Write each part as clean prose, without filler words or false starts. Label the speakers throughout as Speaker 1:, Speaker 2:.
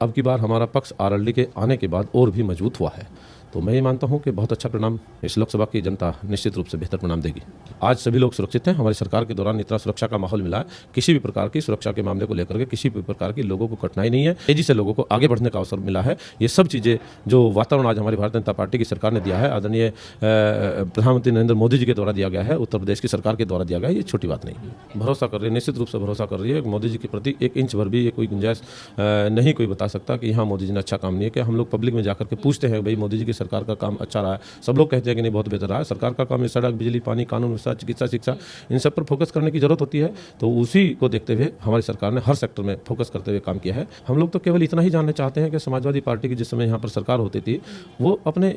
Speaker 1: अब की बार हमारा पक्ष आरएलडी के आने के बाद और भी मजबूत हुआ है। तो मैं ये मानता हूं कि बहुत अच्छा परिणाम इस लोकसभा की जनता निश्चित रूप से बेहतर परिणाम देगी। आज सभी लोग सुरक्षित हैं। हमारी सरकार के दौरान इतना सुरक्षा का माहौल मिला है, किसी भी प्रकार की सुरक्षा के मामले को लेकर के किसी भी प्रकार की लोगों को कठिनाई नहीं है। तेजी से लोगों को आगे बढ़ने का अवसर मिला है। ये सब चीज़ें जो वातावरण आज हमारी भारतीय जनता पार्टी की सरकार ने दिया है, आदरणीय प्रधानमंत्री नरेंद्र मोदी जी के द्वारा दिया गया है, उत्तर प्रदेश की सरकार के द्वारा दिया गया है, ये छोटी बात नहीं है। भरोसा कर रही है, निश्चित रूप से भरोसा कर रही है। मोदी जी के प्रति एक इंच भर भी ये कोई गुंजाइश नहीं कोई बता सकता कि यहाँ मोदी जी ने अच्छा काम नहीं है। कि हम लोग पब्लिक में जाकर के पूछते हैं भाई मोदी जी की सरकार का काम अच्छा रहा है, सब लोग कहते हैं कि नहीं बहुत बेहतर रहा है। सरकार का काम है सड़क, बिजली, पानी, कानून व्यवस्था, चिकित्सा, शिक्षा, इन सब पर फोकस करने की जरूरत होती है। तो उसी को देखते हुए हमारी सरकार ने हर सेक्टर में फोकस करते हुए काम किया है। हम लोग तो केवल इतना ही जानना चाहते हैं कि समाजवादी पार्टी की जिस समय यहाँ पर सरकार होती थी, वो अपने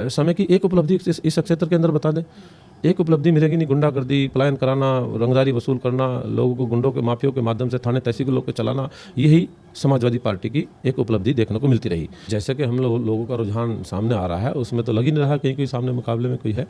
Speaker 1: समय की एक उपलब्धि इस क्षेत्र के अंदर बता दें। एक उपलब्धि मिलेगी नहीं। गुंडागर्दी, पलायन कराना, रंगदारी वसूल करना, लोगों को गुंडों के माफियों के माध्यम से थाने तहसील लोग को चलाना, यही समाजवादी पार्टी की एक उपलब्धि देखने को मिलती रही। जैसे कि हम लोगों का रुझान सामने आ रहा है, उसमें तो लग ही नहीं रहा कहीं कोई सामने मुकाबले में कोई है।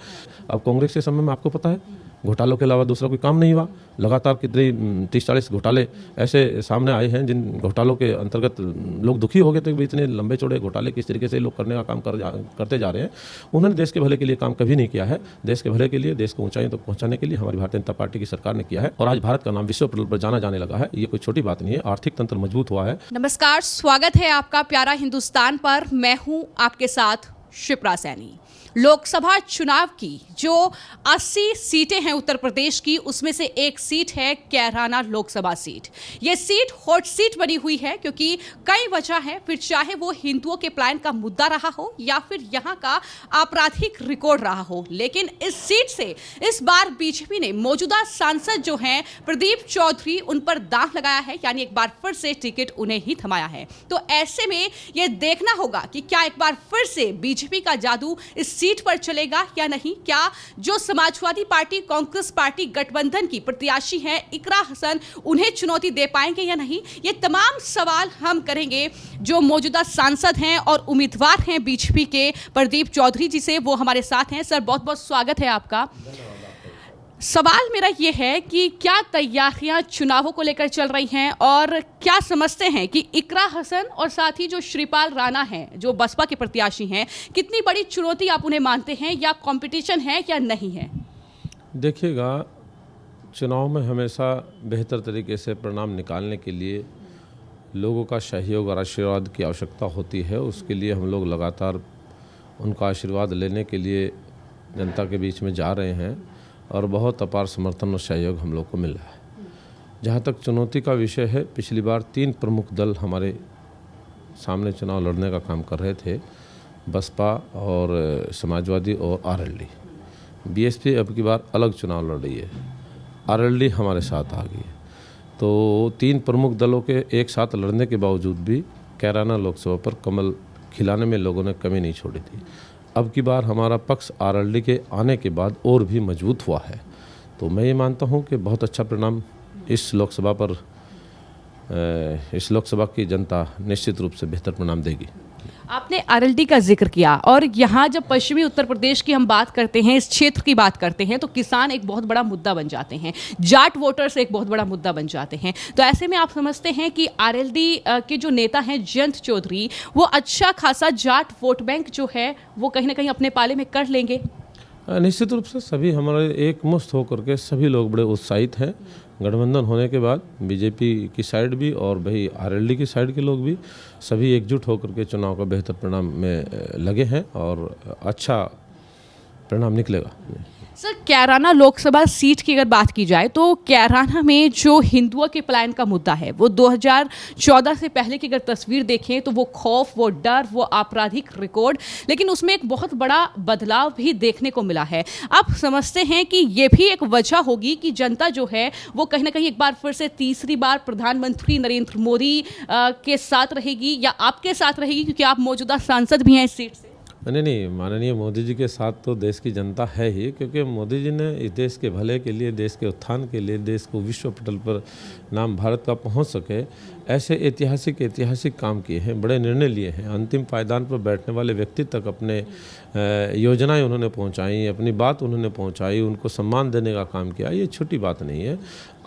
Speaker 1: अब कांग्रेस के समय में आपको पता है घोटालों के अलावा दूसरा कोई काम नहीं हुआ। लगातार कितने 30-40 घोटाले ऐसे सामने आए हैं जिन घोटालों के अंतर्गत लोग दुखी हो गए थे कि इतने लंबे चौड़े घोटाले किस तरीके से लोग करने का काम करते जा रहे हैं। उन्होंने देश के भले के लिए काम कभी नहीं किया है। देश के भले के लिए, देश को ऊंचाई तक पहुंचाने के लिए हमारी भारतीय जनता पार्टी की सरकार ने किया है और आज भारत का नाम विश्व पटल पर जाना जाने लगा है। ये कोई छोटी बात नहीं है। आर्थिक तंत्र मजबूत हुआ है।
Speaker 2: नमस्कार, स्वागत है आपका प्यारा हिंदुस्तान पर। मैं हूं आपके साथ शिप्रा सैनी। लोकसभा चुनाव की जो 80 सीटें हैं उत्तर प्रदेश की, उसमें से एक सीट है कैराना लोकसभा सीट। ये सीट हॉट सीट बनी हुई है क्योंकि कई वजह है, फिर चाहे वो हिंदुओं के प्लान का मुद्दा रहा हो या फिर यहाँ का आपराधिक रिकॉर्ड रहा हो। लेकिन इस सीट से इस बार बीजेपी ने मौजूदा सांसद जो हैं प्रदीप चौधरी, उन पर दांव लगाया है, यानी एक बार फिर से टिकट उन्हें ही थमाया है। तो ऐसे में यह देखना होगा कि क्या एक बार फिर से बीजेपी का जादू इस सीट पर चलेगा या नहीं। क्या जो समाजवादी पार्टी कांग्रेस पार्टी गठबंधन की प्रत्याशी हैं इकरा हसन, उन्हें चुनौती दे पाएंगे या नहीं। ये तमाम सवाल हम करेंगे जो मौजूदा सांसद हैं और उम्मीदवार हैं बीजेपी के प्रदीप चौधरी जी से। वो हमारे साथ हैं। सर, बहुत बहुत स्वागत है आपका। सवाल मेरा ये है कि क्या तैयारियां चुनावों को लेकर चल रही हैं और क्या समझते हैं कि इकरा हसन और साथ ही जो श्रीपाल राणा हैं जो बसपा के प्रत्याशी हैं, कितनी बड़ी चुनौती आप उन्हें मानते हैं या कंपटीशन है या नहीं है?
Speaker 1: देखिएगा, चुनाव में हमेशा बेहतर तरीके से परिणाम निकालने के लिए लोगों का सहयोग और आशीर्वाद की आवश्यकता होती है। उसके लिए हम लोग लगातार उनका आशीर्वाद लेने के लिए जनता के बीच में जा रहे हैं और बहुत अपार समर्थन और सहयोग हम लोग को मिल रहा है। जहाँ तक चुनौती का विषय है, पिछली बार 3 प्रमुख दल हमारे सामने चुनाव लड़ने का काम कर रहे थे, बसपा और समाजवादी और आरएलडी। बीएसपी अब की बार अलग चुनाव लड़ रही है, आरएलडी हमारे साथ आ गई है। तो 3 प्रमुख दलों के एक साथ लड़ने के बावजूद भी कैराना लोकसभा पर कमल खिलाने में लोगों ने कमी नहीं छोड़ी थी। अब की बार हमारा पक्ष आरएलडी के आने के बाद और भी मजबूत हुआ है। तो मैं ये मानता हूँ कि बहुत अच्छा परिणाम इस लोकसभा की जनता निश्चित रूप से बेहतर परिणाम देगी।
Speaker 2: आपने आरएलडी का जिक्र किया और यहाँ जब पश्चिमी उत्तर प्रदेश की हम बात करते हैं, इस क्षेत्र की बात करते हैं, तो किसान एक बहुत बड़ा मुद्दा बन जाते हैं, जाट वोटर्स एक बहुत बड़ा मुद्दा बन जाते हैं। तो ऐसे में आप समझते हैं कि आरएलडी के जो नेता हैं जयंत चौधरी, वो अच्छा खासा जाट वोट बैंक जो है वो कहीं ना कहीं अपने पाले में कर लेंगे?
Speaker 1: निश्चित रूप से सभी हमारे एक मुश्त होकर के सभी लोग बड़े उत्साहित हैं। गठबंधन होने के बाद बीजेपी की साइड भी और भाई आरएलडी की साइड के लोग भी सभी एकजुट होकर के चुनाव का बेहतर परिणाम में लगे हैं और अच्छा परिणाम निकलेगा।
Speaker 2: सर, कैराना लोकसभा सीट की अगर बात की जाए तो कैराना में जो हिंदुओं के प्लान का मुद्दा है, वो 2014 से पहले की अगर तस्वीर देखें तो वो खौफ, वो डर, वो आपराधिक रिकॉर्ड, लेकिन उसमें एक बहुत बड़ा बदलाव भी देखने को मिला है। आप समझते हैं कि ये भी एक वजह होगी कि जनता जो है वो कहीं ना कहीं एक बार फिर से तीसरी बार प्रधानमंत्री नरेंद्र मोदी के साथ रहेगी या आपके साथ रहेगी, क्योंकि आप मौजूदा सांसद भी हैं इस सीट से?
Speaker 1: नहीं, माननीय मोदी जी के साथ तो देश की जनता है ही, क्योंकि मोदी जी ने इस देश के भले के लिए, देश के उत्थान के लिए, देश को विश्व पटल पर नाम भारत का पहुंच सके, ऐसे ऐतिहासिक काम किए हैं, बड़े निर्णय लिए हैं, अंतिम पायदान पर बैठने वाले व्यक्ति तक अपने योजनाएं उन्होंने पहुंचाई, अपनी बात उन्होंने पहुंचाई, उनको सम्मान देने का काम किया। ये छोटी बात नहीं है।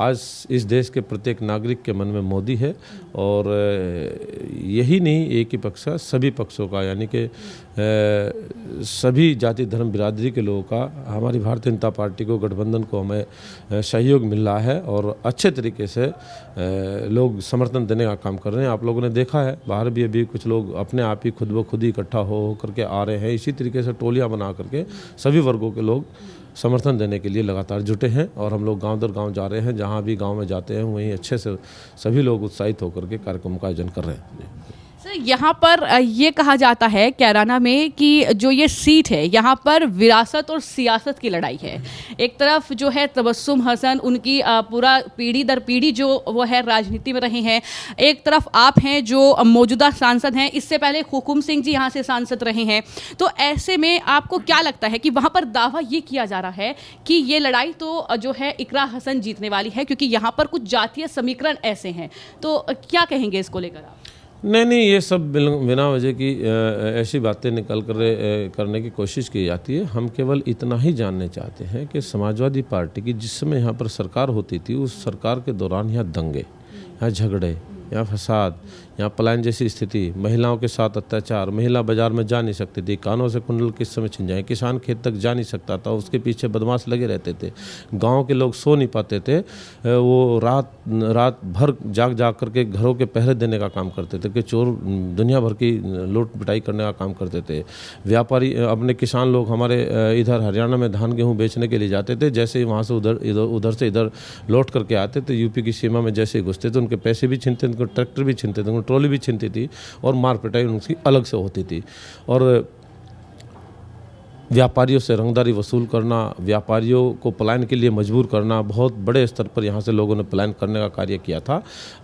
Speaker 1: आज इस देश के प्रत्येक नागरिक के मन में मोदी है, और यही नहीं एक ही पक्ष है, सभी पक्षों का, यानी कि सभी जाति धर्म बिरादरी के लोगों का हमारी भारतीय जनता पार्टी को, गठबंधन को हमें सहयोग मिल रहा है और अच्छे तरीके से लोग समर्थन देने का काम कर रहे हैं। आप लोगों ने देखा है बाहर भी अभी कुछ लोग अपने आप ही खुद ब खुद ही इकट्ठा हो करके आ रहे हैं। इसी तरीके से टोलियां बना करके सभी वर्गों के लोग समर्थन देने के लिए लगातार जुटे हैं, और हम लोग गांव दर गांव जा रहे हैं। जहां भी गांव में जाते हैं वहीं अच्छे से सभी लोग उत्साहित होकर के कार्यक्रम का आयोजन कर रहे हैं।
Speaker 2: सर, यहाँ पर ये कहा जाता है कैराना में कि जो ये सीट है यहाँ पर विरासत और सियासत की लड़ाई है। एक तरफ जो है तबस्सुम हसन, उनकी पूरा पीढ़ी दर पीढ़ी जो वो है राजनीति में रहे हैं, एक तरफ आप हैं जो मौजूदा सांसद हैं, इससे पहले हुकुम सिंह जी यहाँ से सांसद रहे हैं। तो ऐसे में आपको क्या लगता है कि वहाँ पर दावा ये किया जा रहा है कि ये लड़ाई तो जो है इकरा हसन जीतने वाली है, क्योंकि यहाँ पर कुछ जातीय समीकरण ऐसे हैं, तो क्या कहेंगे इसको लेकर आप?
Speaker 1: नहीं, ये सब बिना वजह की ऐसी बातें निकल कर करने की कोशिश की जाती है। हम केवल इतना ही जानने चाहते हैं कि समाजवादी पार्टी की जिस समय यहाँ पर सरकार होती थी, उस सरकार के दौरान यहाँ दंगे, यहाँ झगड़े, यहाँ फसाद, यहाँ पलायन जैसी स्थिति, महिलाओं के साथ अत्याचार, महिला बाजार में जा नहीं सकती थी, कानों से कुंडल किस समय छिन जाए, किसान खेत तक जा नहीं सकता था, उसके पीछे बदमाश लगे रहते थे, गांव के लोग सो नहीं पाते थे, वो रात भर जाग करके घरों के पहरे देने का काम करते थे कि चोर दुनिया भर की लूट पिटाई करने का काम करते थे। व्यापारी अपने किसान लोग हमारे इधर हरियाणा में धान गेहूँ बेचने के लिए जाते थे, जैसे ही वहाँ से उधर से इधर लौट करके आते थे, यूपी की सीमा में जैसे ही घुसते थे उनके पैसे भी छीनते थे, उनको ट्रैक्टर भी छीनते थे, ट्रॉली भी छीनती थी, और मार पिटाई उनकी अलग से होती थी। और व्यापारियों से रंगदारी वसूल करना, व्यापारियों को पलायन के लिए मजबूर करना, बहुत बड़े स्तर पर यहाँ से लोगों ने पलायन करने का कार्य किया था।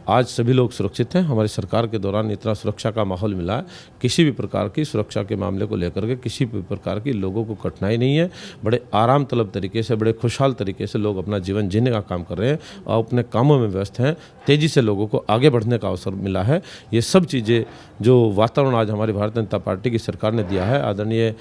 Speaker 1: आज सभी लोग सुरक्षित हैं। हमारी सरकार के दौरान इतना सुरक्षा का माहौल मिला है, किसी भी प्रकार की सुरक्षा के मामले को लेकर के किसी भी प्रकार की लोगों को कठिनाई नहीं है। बड़े आराम तलब तरीके से, बड़े खुशहाल तरीके से लोग अपना जीवन जीने का काम कर रहे हैं और अपने कामों में व्यस्त हैं। तेज़ी से लोगों को आगे बढ़ने का अवसर मिला है। ये सब चीज़ें जो वातावरण आज हमारी भारतीय जनता पार्टी की सरकार ने दिया है, आदरणीय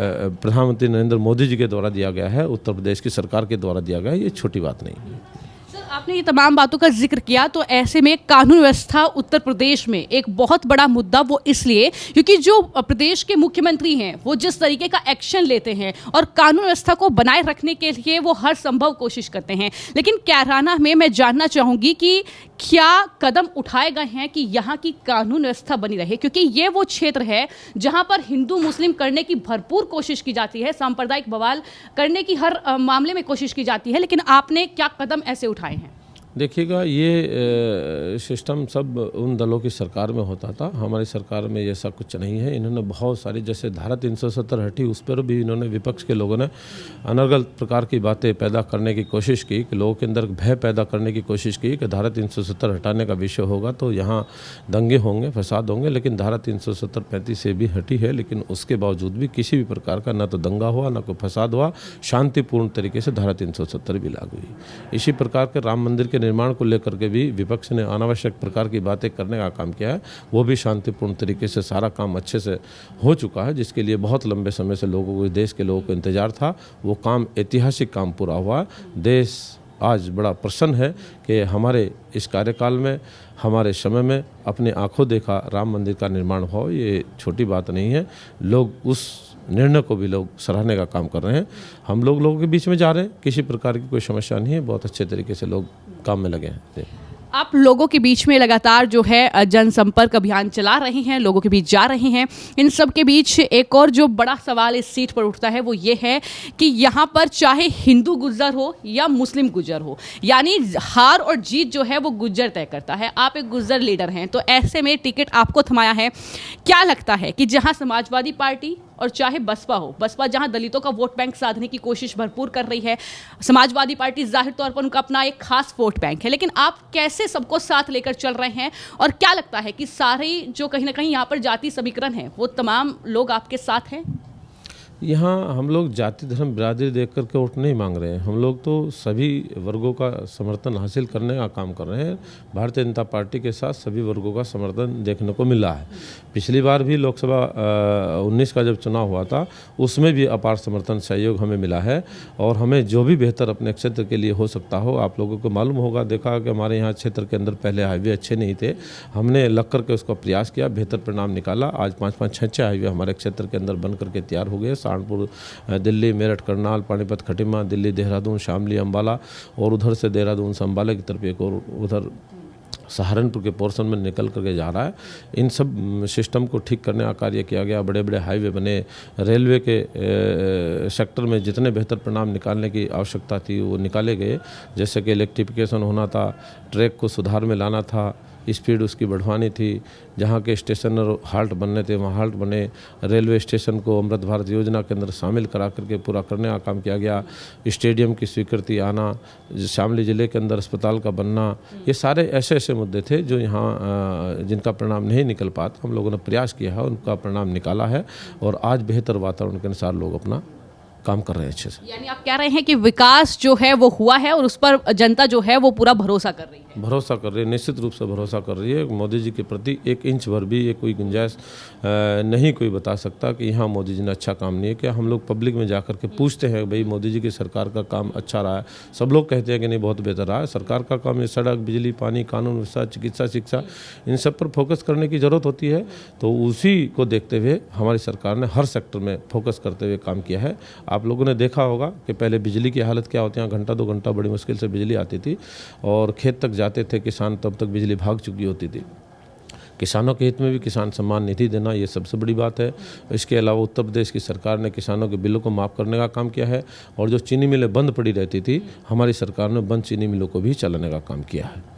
Speaker 1: प्रधानमंत्री नरेंद्र मोदी जी के द्वारा दिया गया है, उत्तर प्रदेश की सरकार के द्वारा दिया गया है, ये छोटी बात नहीं है।
Speaker 2: आपने ये तमाम बातों का जिक्र किया, तो ऐसे में कानून व्यवस्था उत्तर प्रदेश में एक बहुत बड़ा मुद्दा, वो इसलिए क्योंकि जो प्रदेश के मुख्यमंत्री हैं वो जिस तरीके का एक्शन लेते हैं और कानून व्यवस्था को बनाए रखने के लिए वो हर संभव कोशिश करते हैं। लेकिन कैराना में मैं जानना चाहूँगी कि क्या कदम उठाए गए हैं कि यहाँ की कानून व्यवस्था बनी रहे, क्योंकि ये वो क्षेत्र है जहाँ पर हिंदू मुस्लिम करने की भरपूर कोशिश की जाती है, सांप्रदायिक बवाल करने की हर मामले में कोशिश की जाती है, लेकिन आपने क्या कदम ऐसे उठाए हैं?
Speaker 1: देखिएगा, ये सिस्टम सब उन दलों की सरकार में होता था। हमारी सरकार में ऐसा कुछ नहीं है। इन्होंने बहुत सारी, जैसे धारा 370 हटी, उस पर भी इन्होंने, विपक्ष के लोगों ने अनर्गल प्रकार की बातें पैदा करने की कोशिश की, कि लोगों के अंदर भय पैदा करने की कोशिश की कि धारा 370 हटाने का विषय होगा तो यहाँ दंगे होंगे, फसाद होंगे। लेकिन धारा 370-35 से भी हटी है, लेकिन उसके बावजूद भी किसी भी प्रकार का न तो दंगा हुआ, न कोई फसाद हुआ। शांतिपूर्ण तरीके से धारा 370 भी लागू हुई। इसी प्रकार के राम मंदिर के निर्माण को लेकर के भी विपक्ष ने अनावश्यक प्रकार की बातें करने का काम किया है, वो भी शांतिपूर्ण तरीके से सारा काम अच्छे से हो चुका है, जिसके लिए बहुत लंबे समय से लोगों को, देश के लोगों को इंतजार था। वो काम, ऐतिहासिक काम पूरा हुआ। देश आज बड़ा प्रसन्न है कि हमारे इस कार्यकाल में, हमारे समय में अपनी आंखों देखा राम मंदिर का निर्माण हुआ। ये छोटी बात नहीं है। लोग उस निर्णय को भी लोग सराहने का काम कर रहे हैं। हम लोगों के बीच में जा रहे हैं, किसी प्रकार की कोई समस्या नहीं है। बहुत अच्छे तरीके से लोग काम में लगे हैं।
Speaker 2: आप लोगों के बीच में लगातार जो है जनसंपर्क अभियान चला रहे हैं, लोगों के बीच जा रहे हैं। इन सब के बीच एक और जो बड़ा सवाल इस सीट पर उठता है वो ये है कि यहाँ पर चाहे हिंदू गुज्जर हो या मुस्लिम गुज्जर हो, यानी हार और जीत जो है वो गुज्जर तय करता है। आप एक गुज्जर लीडर हैं, तो ऐसे में टिकट आपको थमाया है। क्या लगता है कि जहाँ समाजवादी पार्टी और चाहे बसपा हो, बसपा जहां दलितों का वोट बैंक साधने की कोशिश भरपूर कर रही है, समाजवादी पार्टी जाहिर तौर पर उनका अपना एक खास वोट बैंक है, लेकिन आप कैसे सबको साथ लेकर चल रहे हैं? और क्या लगता है कि सारे जो कहीं ना कहीं यहाँ पर जाति समीकरण है वो तमाम लोग आपके साथ हैं?
Speaker 1: यहाँ हम लोग जाति धर्म बिरादरी देख करके वोट नहीं मांग रहे हैं। हम लोग तो सभी वर्गों का समर्थन हासिल करने का काम कर रहे हैं। भारतीय जनता पार्टी के साथ सभी वर्गों का समर्थन देखने को मिला है। पिछली बार भी लोकसभा 19 का जब चुनाव हुआ था उसमें भी अपार समर्थन सहयोग हमें मिला है और हमें जो भी बेहतर अपने क्षेत्र के लिए हो सकता हो, आप लोगों को मालूम होगा, देखा कि हमारे यहाँ क्षेत्र के अंदर पहले हाईवे अच्छे नहीं थे, हमने लग करके उसका प्रयास किया, बेहतर परिणाम निकाला। आज 5-5, 6-6 हाईवे हमारे क्षेत्र के अंदर बन करके तैयार हो गए। सहारनपुर, दिल्ली, मेरठ, करनाल, पानीपत, खटीमा, दिल्ली, देहरादून, शामली, अम्बाला और उधर से देहरादून से अम्बाला की तरफ एक और उधर सहारनपुर के पोर्शन में निकल करके जा रहा है। इन सब सिस्टम को ठीक करने का कार्य किया गया। बड़े बड़े हाईवे बने। रेलवे के सेक्टर में जितने बेहतर परिणाम निकालने की आवश्यकता थी वो निकाले गए। जैसे कि इलेक्ट्रिफिकेशन होना था, ट्रैक को सुधार में लाना था, स्पीड उसकी बढ़वानी थी, जहाँ के स्टेशन और हाल्ट बनने थे वहाँ हाल्ट बने। रेलवे स्टेशन को अमृत भारत योजना के अंदर शामिल करा करके पूरा करने का काम किया गया। स्टेडियम की स्वीकृति आना, शामली ज़िले के अंदर अस्पताल का बनना, ये सारे ऐसे ऐसे मुद्दे थे जो यहाँ जिनका परिणाम नहीं निकल पाता। हम लोगों ने प्रयास किया है, उनका परिणाम निकाला है और आज बेहतर वातावरण के अनुसार लोग अपना काम कर रहे हैं अच्छे से।
Speaker 2: यानी आप कह रहे हैं कि विकास जो है वो हुआ है और उस पर जनता जो है वो पूरा भरोसा कर रही है।
Speaker 1: भरोसा कर रही है, निश्चित रूप से भरोसा कर रही है। मोदी जी के प्रति 1 इंच भर भी ये कोई गुंजाइश नहीं कोई बता सकता कि यहाँ मोदी जी ने अच्छा काम नहीं किया। हम लोग पब्लिक में जाकर के पूछते हैं, भाई मोदी जी की सरकार का काम अच्छा रहा है? सब लोग कहते हैं कि नहीं, बहुत बेहतर रहा है। सरकार का काम ये सड़क, बिजली, पानी, कानून व्यवस्था, चिकित्सा, शिक्षा, इन सब पर फोकस करने की ज़रूरत होती है। तो उसी को देखते हुए हमारी सरकार ने हर सेक्टर में फोकस करते हुए काम किया है। आप लोगों ने देखा होगा कि पहले बिजली की हालत क्या होती है, घंटा 2 घंटा बड़ी मुश्किल से बिजली आती थी और खेत तक जाते थे किसान, तब तक बिजली भाग चुकी होती थी। किसानों के हित में भी किसान सम्मान निधि देना ये सबसे बड़ी बात है। इसके अलावा उत्तर प्रदेश की सरकार ने किसानों के बिलों को माफ़ करने का काम किया है और जो चीनी मिलें बंद पड़ी रहती थी, हमारी सरकार ने बंद चीनी मिलों को भी चलाने का काम किया है।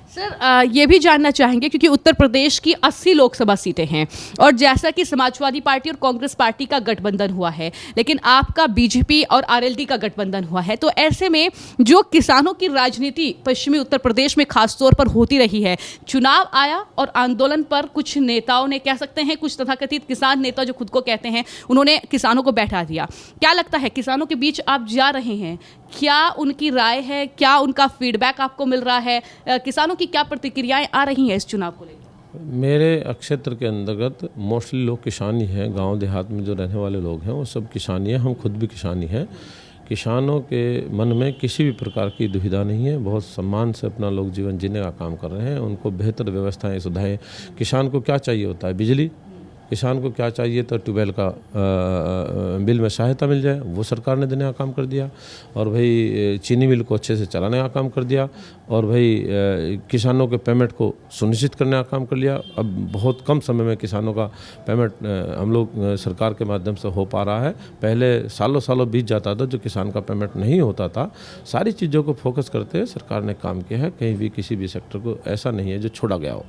Speaker 2: सर, ये भी जानना चाहेंगे क्योंकि उत्तर प्रदेश की 80 लोकसभा सीटें हैं और जैसा कि समाजवादी पार्टी और कांग्रेस पार्टी का गठबंधन हुआ है, लेकिन आपका बीजेपी और आरएलडी का गठबंधन हुआ है, तो ऐसे में जो किसानों की राजनीति पश्चिमी उत्तर प्रदेश में खासतौर पर होती रही है, चुनाव आया और आंदोलन पर कुछ नेताओं ने, कह सकते हैं कुछ तथाकथित किसान नेता जो खुद को कहते हैं, उन्होंने किसानों को बैठा दिया। क्या लगता है, किसानों के बीच आप जा रहे हैं, क्या उनकी राय है, क्या उनका फीडबैक आपको मिल रहा है, किसानों की क्या प्रतिक्रियाएं आ रही हैं इस चुनाव को लेकर?
Speaker 1: मेरे क्षेत्र के अंतर्गत मोस्टली लोग किसान ही हैं। गांव देहात में जो रहने वाले लोग हैं वो सब किसान ही हैं। हम खुद भी किसान ही हैं। किसानों के मन में किसी भी प्रकार की दुविधा नहीं है। बहुत सम्मान से अपना लोग जीवन जीने का काम कर रहे हैं। उनको बेहतर व्यवस्थाएं, सुविधाएं। किसान को क्या चाहिए होता है? बिजली। किसान को क्या चाहिए? तो ट्यूबवेल का बिल में सहायता मिल जाए, वो सरकार ने देने का काम कर दिया। और भाई चीनी मिल को अच्छे से चलाने का काम कर दिया। और भाई किसानों के पेमेंट को सुनिश्चित करने का काम कर लिया। अब बहुत कम समय में किसानों का पेमेंट हम लोग सरकार के माध्यम से हो पा रहा है। पहले सालों सालों बीत जाता था जो किसान का पेमेंट नहीं होता था। सारी चीज़ों को फोकस करते हुए सरकार ने काम किया है। कहीं भी किसी भी सेक्टर को ऐसा नहीं है जो छोड़ा गया हो।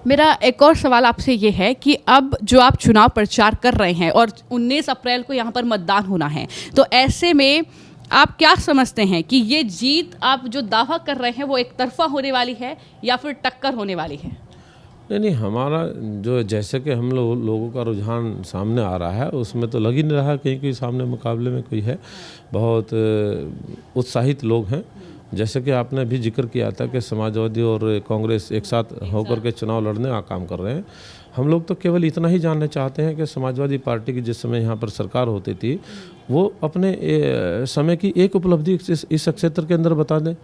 Speaker 2: मेरा एक और सवाल आपसे ये है कि अब जो आप चुनाव प्रचार कर रहे हैं और 19 अप्रैल को यहाँ पर मतदान होना है, तो ऐसे में आप क्या समझते हैं कि ये जीत आप जो दावा कर रहे हैं वो एक तरफा होने वाली है या फिर टक्कर होने वाली है?
Speaker 1: नहीं, हमारा जो जैसे कि हम लोगों का रुझान सामने आ रहा है उसमें तो लग ही नहीं रहा कहीं कोई सामने मुकाबले में कोई है। बहुत उत्साहित लोग हैं। जैसे कि आपने भी जिक्र किया था कि समाजवादी और कांग्रेस एक साथ होकर के चुनाव लड़ने का काम कर रहे हैं। हम लोग तो केवल इतना ही जानना चाहते हैं कि समाजवादी पार्टी की जिस समय यहाँ पर सरकार होती थी वो अपने समय की एक उपलब्धि इस क्षेत्र के अंदर बता दें।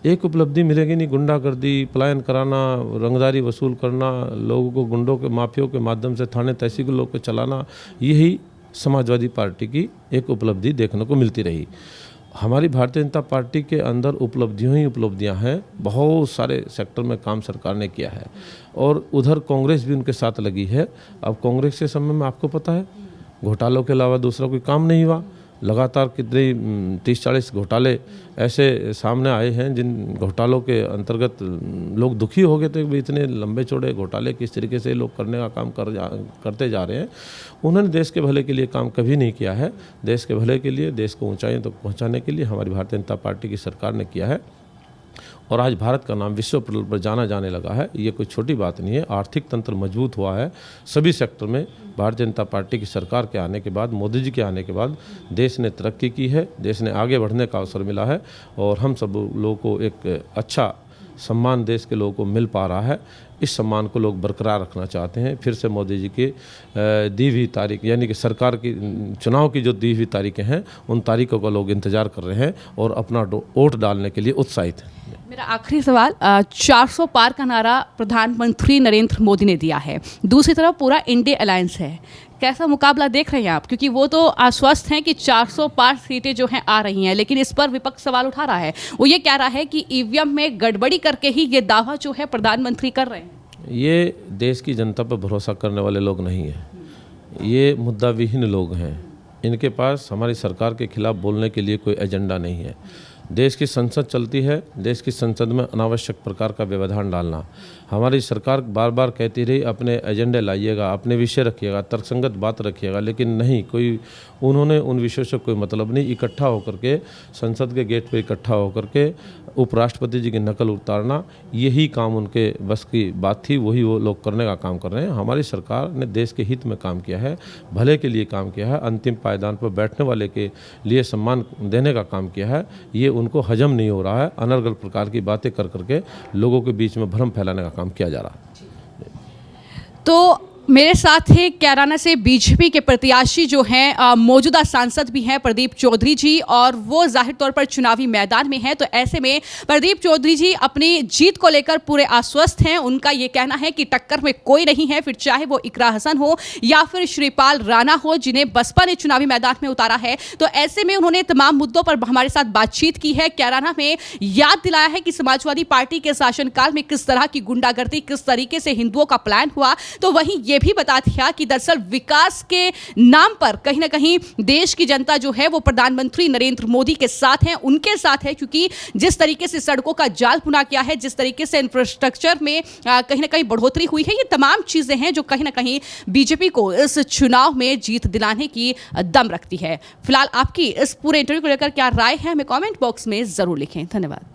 Speaker 1: एक उपलब्धि मिलेगी नहीं। गुंडागर्दी, पलायन कराना, रंगदारी वसूल करना, लोगों को गुंडों के, माफियों के माध्यम से थाने तहसीलों को चलाना, यही समाजवादी पार्टी की एक उपलब्धि देखने को मिलती रही। हमारी भारतीय जनता पार्टी के अंदर उपलब्धियों ही उपलब्धियां हैं। बहुत सारे सेक्टर में काम सरकार ने किया है और उधर कांग्रेस भी उनके साथ लगी है। अब कांग्रेस के समय में आपको पता है घोटालों के अलावा दूसरा कोई काम नहीं हुआ। लगातार कितने 30-40 घोटाले ऐसे सामने आए हैं जिन घोटालों के अंतर्गत लोग दुखी हो गए थे कि इतने लंबे चौड़े घोटाले किस तरीके से लोग करने का काम करते जा रहे हैं। उन्होंने देश के भले के लिए काम कभी नहीं किया है। देश के भले के लिए, देश को ऊंचाइयों तक पहुंचाने के लिए हमारी भारतीय जनता पार्टी की सरकार ने किया है और आज भारत का नाम विश्व पटल पर जाना जाने लगा है। ये कोई छोटी बात नहीं है। आर्थिक तंत्र मजबूत हुआ है सभी सेक्टर में। भारतीय जनता पार्टी की सरकार के आने के बाद, मोदी जी के आने के बाद देश ने तरक्की की है, देश ने आगे बढ़ने का अवसर मिला है और हम सब लोगों को एक अच्छा सम्मान देश के लोगों को मिल पा रहा है। इस सम्मान को लोग बरकरार रखना चाहते हैं। फिर से मोदी जी की दी हुई तारीख, यानी कि सरकार की चुनाव की जो दी हुई तारीखें हैं, उन तारीखों का लोग इंतजार कर रहे हैं और अपना वोट डालने के लिए उत्साहित हैं।
Speaker 2: मेरा आखिरी सवाल, 400 पार का नारा प्रधानमंत्री नरेंद्र मोदी ने दिया है, दूसरी तरफ पूरा इंडिया अलायंस है, कैसा मुकाबला देख रहे हैं आप? क्योंकि वो तो आश्वस्त हैं कि 400 पार सीटें जो हैं आ रही हैं, लेकिन इस पर विपक्ष सवाल उठा रहा है। वो ये कह रहा है कि ईवीएम में गड़बड़ी करके ही ये दावा जो है प्रधानमंत्री कर रहे हैं।
Speaker 1: ये देश की जनता पर भरोसा करने वाले लोग नहीं हैं, ये मुद्दा विहीन लोग हैं। इनके पास हमारी सरकार के खिलाफ बोलने के लिए कोई एजेंडा नहीं है। देश की संसद चलती है, देश की संसद में अनावश्यक प्रकार का व्यवधान डालना। हमारी सरकार बार बार कहती रही अपने एजेंडे लाइएगा, अपने विषय रखिएगा, तर्कसंगत बात रखिएगा, लेकिन नहीं, कोई उन्होंने उन विषयों से कोई मतलब नहीं। इकट्ठा होकर के संसद के गेट पर इकट्ठा होकर के उपराष्ट्रपति जी की नकल उतारना, यही काम उनके बस की बात थी, वही वो लोग करने का काम कर रहे हैं। हमारी सरकार ने देश के हित में काम किया है, भले के लिए काम किया है, अंतिम पायदान पर बैठने वाले के लिए सम्मान देने का काम किया है। ये उनको हजम नहीं हो रहा है। अनर्गल प्रकार की बातें कर करके लोगों के बीच में भ्रम फैलाने का काम किया जा रहा है।
Speaker 2: तो मेरे साथ है कैराना से बीजेपी के प्रत्याशी जो हैं, मौजूदा सांसद भी हैं प्रदीप चौधरी जी, और वो जाहिर तौर पर चुनावी मैदान में हैं। तो ऐसे में प्रदीप चौधरी जी अपनी जीत को लेकर पूरे आश्वस्त हैं। उनका ये कहना है कि टक्कर में कोई नहीं है, फिर चाहे वो इकरा हसन हो या फिर श्रीपाल राणा हो, जिन्हें बसपा ने चुनावी मैदान में उतारा है। तो ऐसे में उन्होंने तमाम मुद्दों पर हमारे साथ बातचीत की है। कैराना में याद दिलाया है कि समाजवादी पार्टी के शासनकाल में किस तरह की गुंडागर्दी, किस तरीके से हिंदुओं का प्लान हुआ। तो वहीं ये भी बता दिया कि दरअसल विकास के नाम पर कहीं ना कहीं देश की जनता जो है वो प्रधानमंत्री नरेंद्र मोदी के साथ है, उनके साथ है, क्योंकि जिस तरीके से सड़कों का जाल बुना किया है, जिस तरीके से इंफ्रास्ट्रक्चर में कहीं ना कहीं बढ़ोतरी हुई है, ये तमाम चीजें हैं जो कहीं ना कहीं बीजेपी को इस चुनाव में जीत दिलाने की दम रखती है। फिलहाल आपकी इस पूरे इंटरव्यू को लेकर क्या राय है, हमें कमेंट बॉक्स में जरूर लिखें। धन्यवाद।